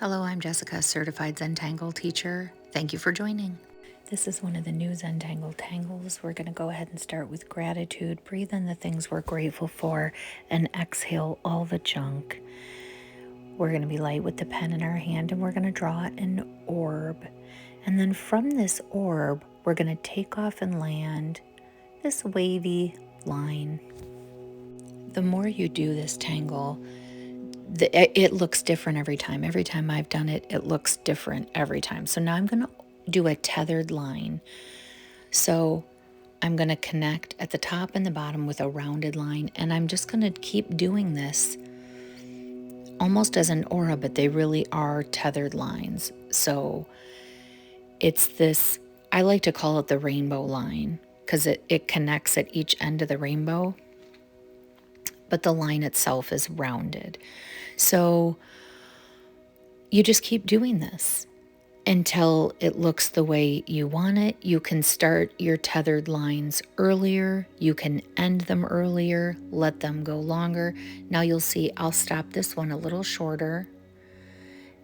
Hello, I'm Jessica, certified Zentangle teacher. Thank you for joining. This is one of the new Zentangle tangles. We're going to go ahead and start with gratitude. Breathe in the things we're grateful for and exhale all the junk. We're going to be light with the pen in our hand and we're going to draw an orb. And then from this orb, we're going to take off and land this wavy line. The more you do this tangle, it looks different every time. Every time I've done it, it looks different every time. So now I'm going to do a tethered line. So I'm going to connect at the top and the bottom with a rounded line, and I'm just going to keep doing this almost as an aura, but they really are tethered lines. So it's this, I like to call it the rainbow line because it connects at each end of the rainbow, but the line itself is rounded. So you just keep doing this until it looks the way you want it. You can start your tethered lines earlier. You can end them earlier, let them go longer. Now you'll see I'll stop this one a little shorter,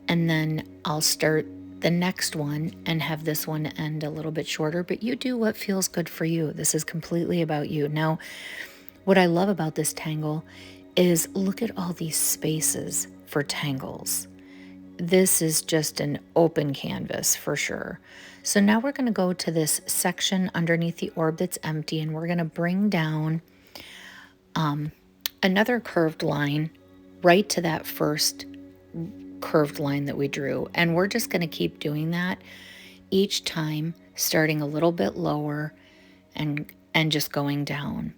and then I'll start the next one and have this one end a little bit shorter, but you do what feels good for you. This is completely about you. Now, what I love about this tangle is look at all these spaces for tangles. This is just an open canvas for sure. So now we're going to go to this section underneath the orb that's empty, and we're going to bring down another curved line right to that first curved line that we drew. And we're just going to keep doing that each time, starting a little bit lower and just going down.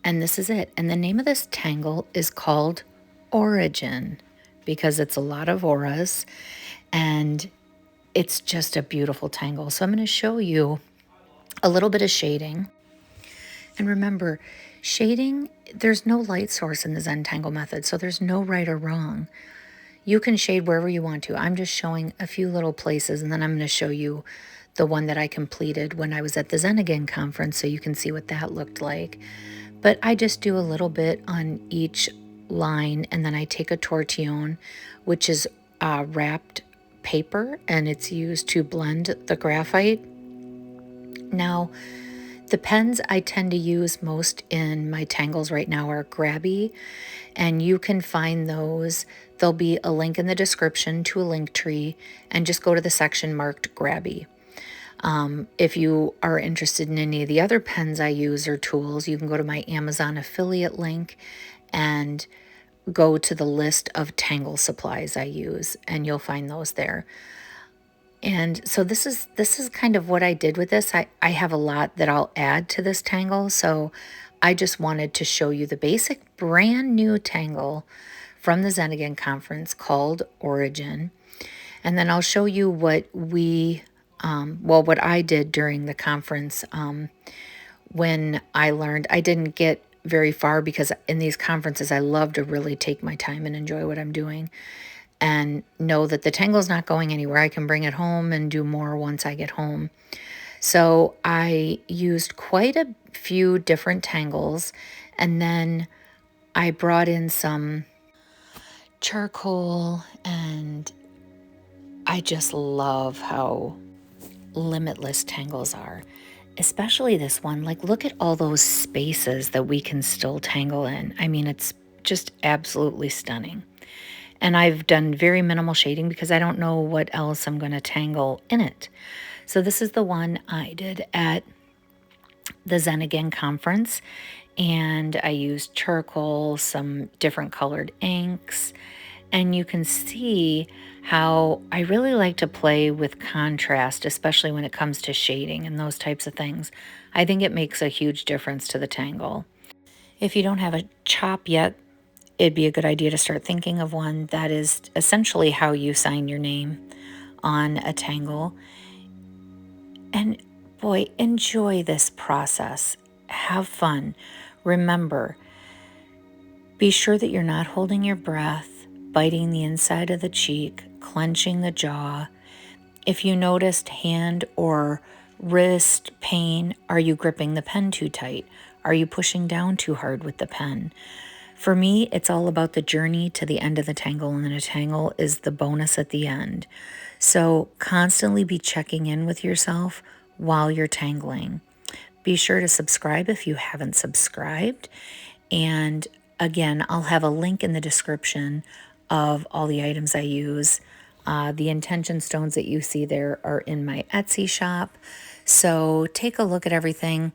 And this is it. And the name of this tangle is called Auragin because it's a lot of auras and it's just a beautiful tangle. So I'm going to show you a little bit of shading. And remember, shading, there's no light source in the Zentangle method, so there's no right or wrong. You can shade wherever you want to. I'm just showing a few little places, and then I'm going to show you the one that I completed when I was at the Zentangle conference so you can see what that looked like. But I just do a little bit on each line, and then I take a tortillon, which is wrapped paper, and it's used to blend the graphite. Now, the pens I tend to use most in my tangles right now are Grabby, and you can find those. There'll be a link in the description to a link tree, and just go to the section marked Grabby. If you are interested in any of the other pens I use or tools, you can go to my Amazon affiliate link and go to the list of tangle supplies I use, and you'll find those there. And so this is kind of what I did with this. I have a lot that I'll add to this tangle, so I just wanted to show you the basic brand new tangle from the Zentangle conference called Auragin. And then I'll show you what what I did during the conference when I learned. I didn't get very far because in these conferences, I love to really take my time and enjoy what I'm doing and know that the tangle's not going anywhere. I can bring it home and do more once I get home. So I used quite a few different tangles, and then I brought in some charcoal, and I just love how limitless tangles are, especially this one. Like, look at all those spaces that we can still tangle in. I mean, it's just absolutely stunning. And I've done very minimal shading because I don't know what else I'm going to tangle in it. So this is the one I did at the Zentangle conference, and I used charcoal, some different colored inks, and you can see how I really like to play with contrast, especially when it comes to shading and those types of things. I think it makes a huge difference to the tangle. If you don't have a chop yet, it'd be a good idea to start thinking of one. That is essentially how you sign your name on a tangle. And boy, enjoy this process. Have fun. Remember, be sure that you're not holding your breath, biting the inside of the cheek, clenching the jaw. If you noticed hand or wrist pain, are you gripping the pen too tight? Are you pushing down too hard with the pen? For me, it's all about the journey to the end of the tangle, and then a tangle is the bonus at the end. So constantly be checking in with yourself while you're tangling. Be sure to subscribe if you haven't subscribed. And again, I'll have a link in the description of all the items I use. The intention stones that you see there are in my Etsy shop. So take a look at everything.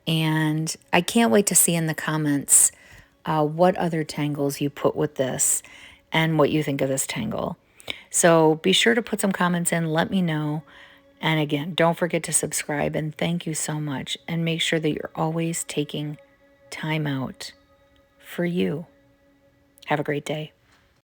And I can't wait to see in the comments what other tangles you put with this and what you think of this tangle. So be sure to put some comments in, let me know. And again, don't forget to subscribe, and thank you so much. And make sure that you're always taking time out for you. Have a great day.